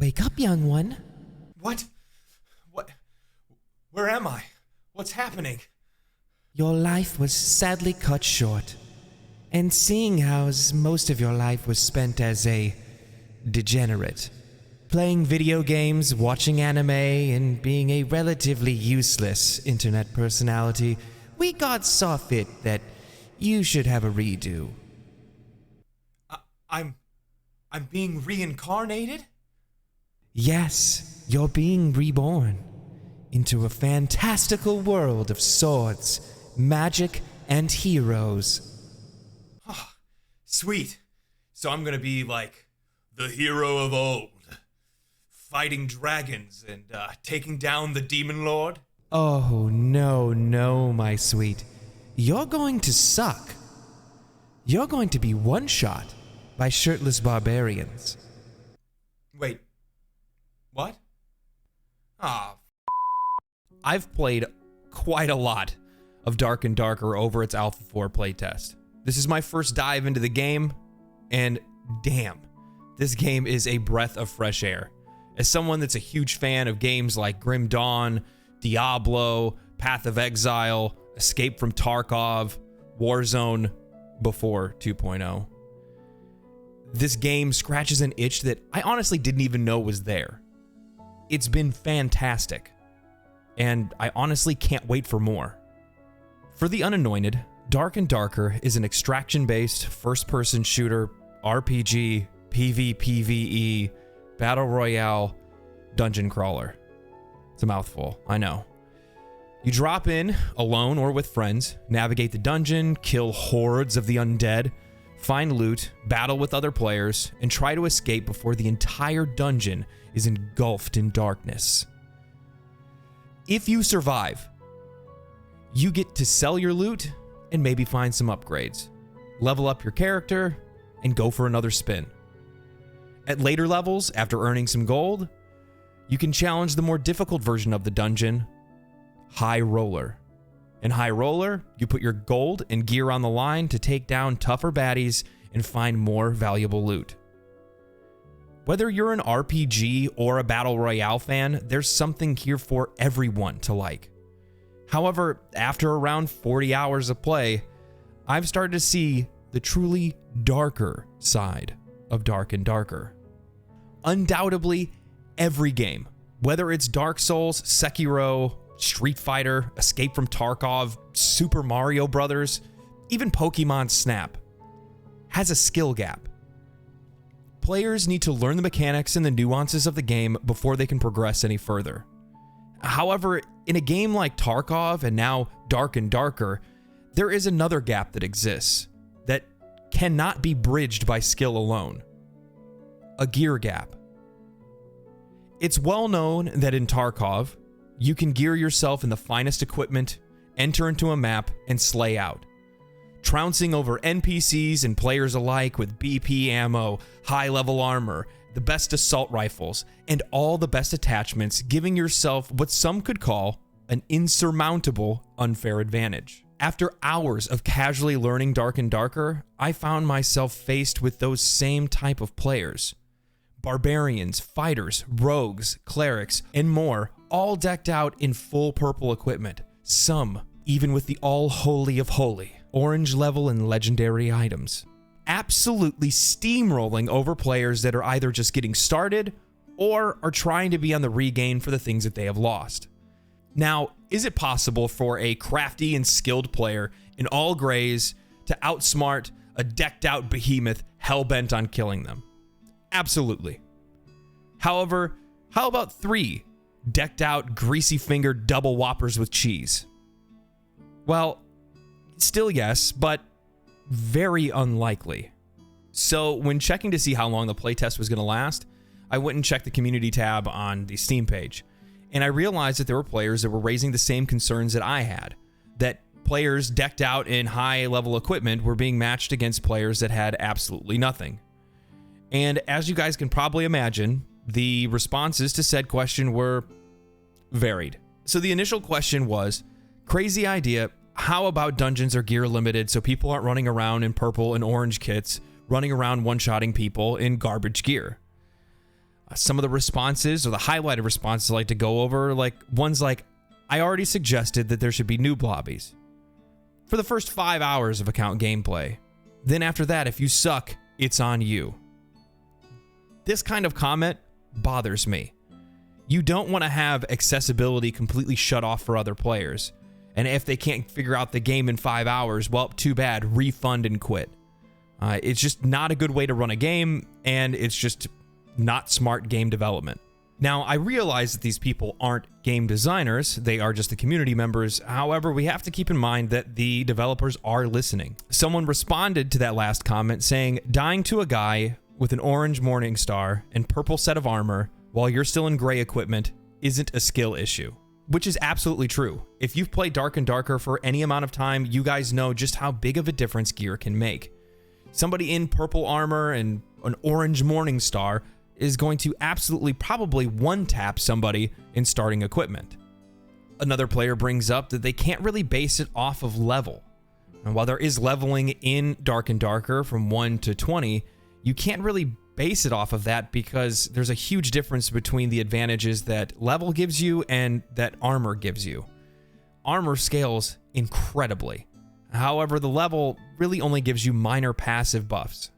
Wake up, young one. What? Where am I? What's happening? Your life was sadly cut short. And seeing how most of your life was spent as a degenerate, playing video games, watching anime, and being a relatively useless internet personality, we saw fit that you should have a redo. I'm being reincarnated? Yes, you're being reborn into a fantastical world of swords, magic, and heroes. Sweet. So I'm gonna be like the hero of old, fighting dragons and taking down the demon lord? Oh, no, my sweet. You're going to suck. You're going to be one-shot by shirtless barbarians. Wait. What? I've played quite a lot of Dark and Darker over its Alpha 4 playtest. This is my first dive into the game, and damn, this game is a breath of fresh air. As someone that's a huge fan of games like Grim Dawn, Diablo, Path of Exile, Escape from Tarkov, Warzone before 2.0, this game scratches an itch that I honestly didn't even know was there. It's been fantastic, and I honestly can't wait for more. For the unanointed, Dark and Darker is an extraction-based, first-person shooter, RPG, PvPvE, Battle Royale, dungeon crawler. It's a mouthful, I know. You drop in, alone or with friends, navigate the dungeon, kill hordes of the undead, find loot, battle with other players, and try to escape before the entire dungeon is engulfed in darkness. If you survive, you get to sell your loot and maybe find some upgrades, level up your character, and go for another spin. At later levels, after earning some gold, you can challenge the more difficult version of the dungeon, High Roller. In High Roller, you put your gold and gear on the line to take down tougher baddies and find more valuable loot. Whether you're an RPG or a Battle Royale fan, there's something here for everyone to like. However, after around 40 hours of play, I've started to see the truly darker side of Dark and Darker. Undoubtedly, every game, whether it's Dark Souls, Sekiro, Street Fighter, Escape from Tarkov, Super Mario Brothers, even Pokemon Snap, has a skill gap. Players need to learn the mechanics and the nuances of the game before they can progress any further. However, in a game like Tarkov and now Dark and Darker, there is another gap that exists that cannot be bridged by skill alone. A gear gap. It's well known that in Tarkov, you can gear yourself in the finest equipment, enter into a map, and slay out, trouncing over NPCs and players alike with BP ammo, high-level armor, the best assault rifles, and all the best attachments, giving yourself what some could call an insurmountable unfair advantage. After hours of casually learning Dark and Darker, I found myself faced with those same type of players. Barbarians, fighters, rogues, clerics, and more, all decked out in full purple equipment, some even with the all-holy of holy, orange level and legendary items. Absolutely steamrolling over players that are either just getting started or are trying to be on the regain for the things that they have lost. Now, is it possible for a crafty and skilled player in all grays to outsmart a decked out behemoth hell-bent on killing them? Absolutely. However, how about 3 decked out, greasy-fingered double whoppers with cheese? Well, still yes, but very unlikely. So when checking to see how long the playtest was going to last, I went and checked the community tab on the Steam page, and I realized that there were players that were raising the same concerns that I had, that players decked out in high-level equipment were being matched against players that had absolutely nothing. And as you guys can probably imagine, the responses to said question were varied. So the initial question was, crazy idea, how about dungeons are gear limited so people aren't running around in purple and orange kits, running around one-shotting people in garbage gear? Some of the responses, or the highlighted responses I like to go over, like ones like, I already suggested that there should be noob lobbies for the first 5 hours of account gameplay. Then after that, if you suck, it's on you. This kind of comment bothers me. You don't want to have accessibility completely shut off for other players. And if they can't figure out the game in 5 hours, well, too bad, refund and quit. It's just not a good way to run a game, and it's just not smart game development. Now, I realize that these people aren't game designers, they are just the community members. However, we have to keep in mind that the developers are listening. Someone responded to that last comment saying, dying to a guy with an orange morning star and purple set of armor while you're still in gray equipment isn't a skill issue. Which is absolutely true. If you've played Dark and Darker for any amount of time, you guys know just how big of a difference gear can make. Somebody in purple armor and an orange morning star is going to absolutely probably one-tap somebody in starting equipment. Another player brings up that they can't really base it off of level. And while there is leveling in Dark and Darker from 1 to 20, you can't really base it off of that because there's a huge difference between the advantages that level gives you and that armor gives you. Armor scales incredibly. However, the level really only gives you minor passive buffs.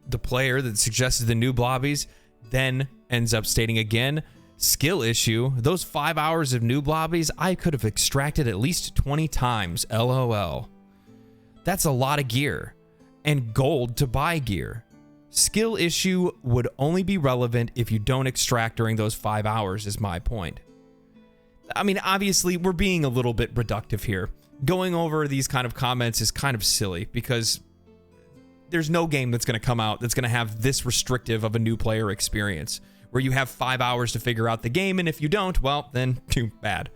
The player that suggested the noob lobbies then ends up stating again, skill issue, those 5 hours of noob lobbies I could have extracted at least 20 times, LOL. That's a lot of gear, and gold to buy gear. Skill issue would only be relevant if you don't extract during those 5 hours is my point. I mean, obviously, we're being a little bit reductive here. Going over these kind of comments is kind of silly because there's no game that's going to come out that's going to have this restrictive of a new player experience, where you have 5 hours to figure out the game, and if you don't, well, then too bad.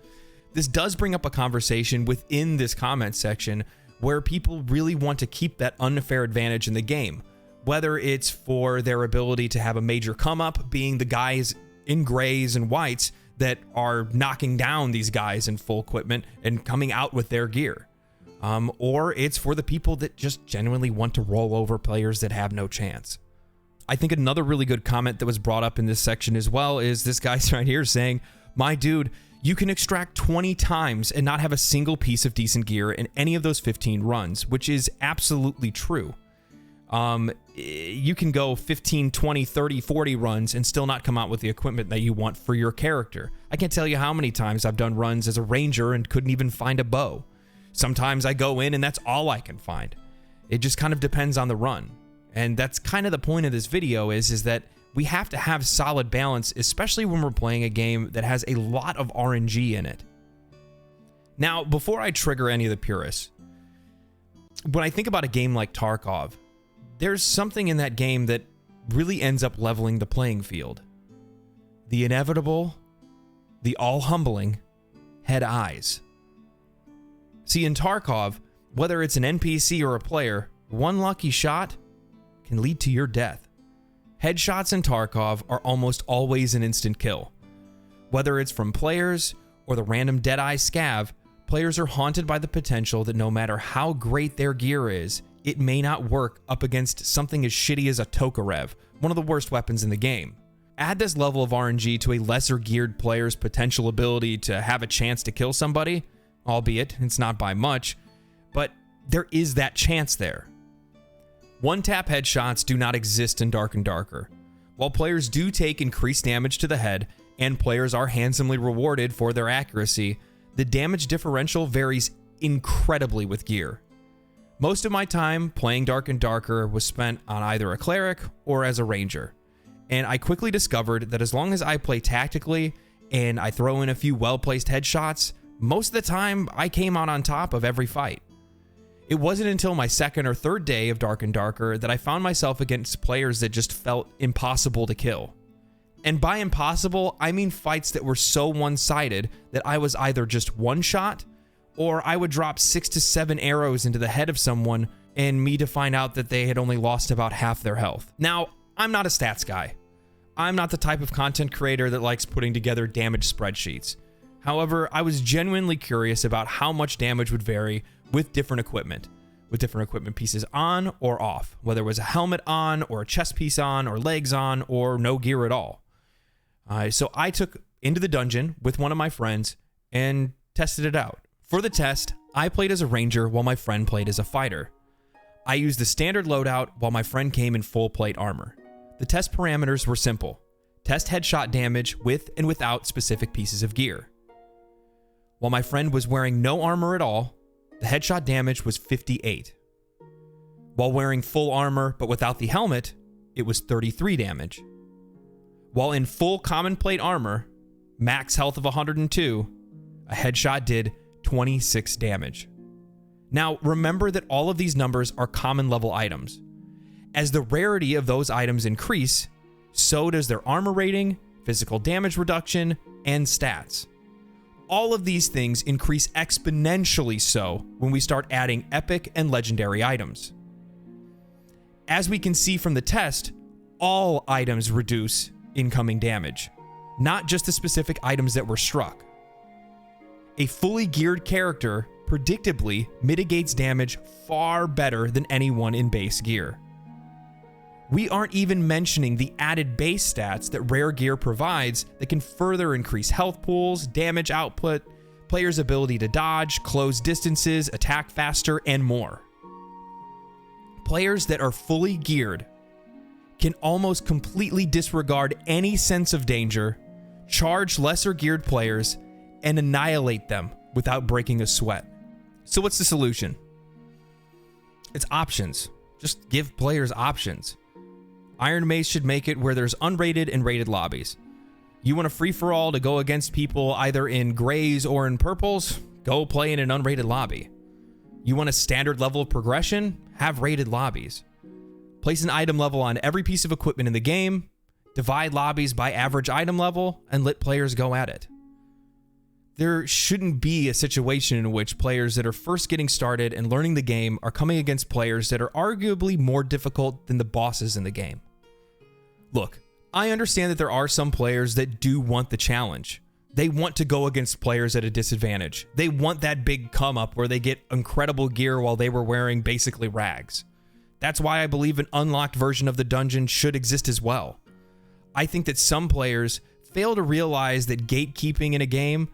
This does bring up a conversation within this comment section where people really want to keep that unfair advantage in the game, whether it's for their ability to have a major come-up, being the guys in grays and whites that are knocking down these guys in full equipment and coming out with their gear. Or it's for the people that just genuinely want to roll over players that have no chance. I think another really good comment that was brought up in this section as well is this guy's right here saying, my dude, you can extract 20 times and not have a single piece of decent gear in any of those 15 runs, which is absolutely true. You can go 15, 20, 30, 40 runs and still not come out with the equipment that you want for your character. I can't tell you how many times I've done runs as a ranger and couldn't even find a bow. Sometimes I go in and that's all I can find. It just kind of depends on the run. And that's kind of the point of this video is that we have to have solid balance, especially when we're playing a game that has a lot of RNG in it. Now, before I trigger any of the purists, when I think about a game like Tarkov, there's something in that game that really ends up leveling the playing field. The inevitable, the all-humbling head eyes. See, in Tarkov, whether it's an NPC or a player, one lucky shot can lead to your death. Headshots in Tarkov are almost always an instant kill. Whether it's from players or the random Deadeye scav, players are haunted by the potential that no matter how great their gear is, it may not work up against something as shitty as a Tokarev, one of the worst weapons in the game. Add this level of RNG to a lesser geared player's potential ability to have a chance to kill somebody, albeit it's not by much, but there is that chance there. One-tap headshots do not exist in Dark and Darker. While players do take increased damage to the head, and players are handsomely rewarded for their accuracy, the damage differential varies incredibly with gear. Most of my time playing Dark and Darker was spent on either a cleric or as a ranger, and I quickly discovered that as long as I play tactically and I throw in a few well-placed headshots, most of the time I came out on top of every fight. It wasn't until my second or third day of Dark and Darker that I found myself against players that just felt impossible to kill. And by impossible, I mean fights that were so one-sided that I was either just one shot, or I would drop 6 to 7 arrows into the head of someone and me to find out that they had only lost about half their health. Now, I'm not a stats guy. I'm not the type of content creator that likes putting together damage spreadsheets. However, I was genuinely curious about how much damage would vary with different equipment pieces on or off, whether it was a helmet on or a chest piece on or legs on or no gear at all. So I took into the dungeon with one of my friends and tested it out. For the test, I played as a ranger while my friend played as a fighter. I used the standard loadout while my friend came in full plate armor. The test parameters were simple. Test headshot damage with and without specific pieces of gear. While my friend was wearing no armor at all, the headshot damage was 58. While wearing full armor but without the helmet, it was 33 damage. While in full common plate armor, max health of 102, a headshot did 26 damage. Now, remember that all of these numbers are common level items. As the rarity of those items increase, so does their armor rating, physical damage reduction, and stats. All of these things increase exponentially so when we start adding epic and legendary items. As we can see from the test, all items reduce incoming damage, not just the specific items that were struck. A fully geared character predictably mitigates damage far better than anyone in base gear. We aren't even mentioning the added base stats that rare gear provides that can further increase health pools, damage output, players' ability to dodge, close distances, attack faster, and more. Players that are fully geared can almost completely disregard any sense of danger, charge lesser geared players, and annihilate them without breaking a sweat. So what's the solution? It's options. Just give players options. Ironmace should make it where there's unrated and rated lobbies. You want a free-for-all to go against people either in grays or in purples? Go play in an unrated lobby. You want a standard level of progression? Have rated lobbies. Place an item level on every piece of equipment in the game, divide lobbies by average item level, and let players go at it. There shouldn't be a situation in which players that are first getting started and learning the game are coming against players that are arguably more difficult than the bosses in the game. Look, I understand that there are some players that do want the challenge. They want to go against players at a disadvantage. They want that big come up where they get incredible gear while they were wearing basically rags. That's why I believe an unlocked version of the dungeon should exist as well. I think that some players fail to realize that gatekeeping in a game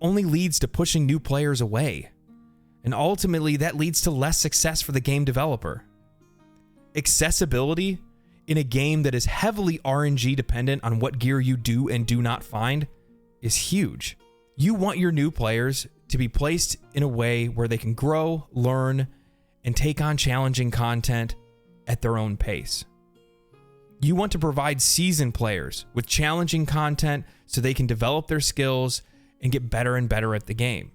only leads to pushing new players away. And ultimately, that leads to less success for the game developer. Accessibility in a game that is heavily RNG dependent on what gear you do and do not find is huge. You want your new players to be placed in a way where they can grow, learn, and take on challenging content at their own pace. You want to provide seasoned players with challenging content so they can develop their skills and get better and better at the game.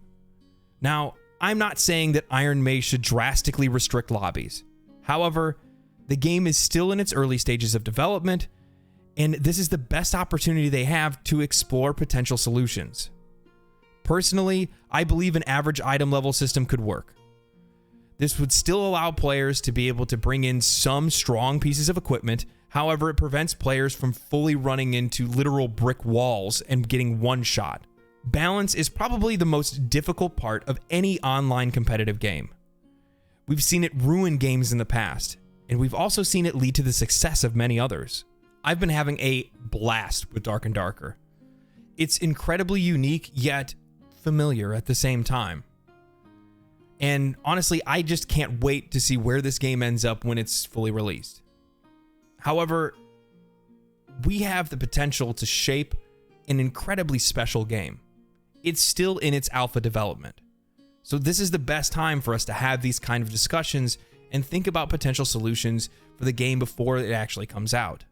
Now, I'm not saying that Ironmace should drastically restrict lobbies. However, the game is still in its early stages of development, and this is the best opportunity they have to explore potential solutions. Personally, I believe an average item level system could work. This would still allow players to be able to bring in some strong pieces of equipment. However, it prevents players from fully running into literal brick walls and getting one shot. Balance is probably the most difficult part of any online competitive game. We've seen it ruin games in the past, and we've also seen it lead to the success of many others. I've been having a blast with Dark and Darker. It's incredibly unique, yet familiar at the same time. And honestly, I just can't wait to see where this game ends up when it's fully released. However, we have the potential to shape an incredibly special game. It's still in its alpha development. So this is the best time for us to have these kind of discussions and think about potential solutions for the game before it actually comes out.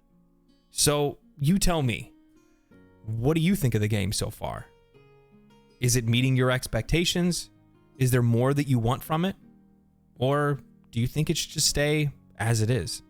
So you tell me, what do you think of the game so far? Is it meeting your expectations? Is there more that you want from it? Or do you think it should just stay as it is?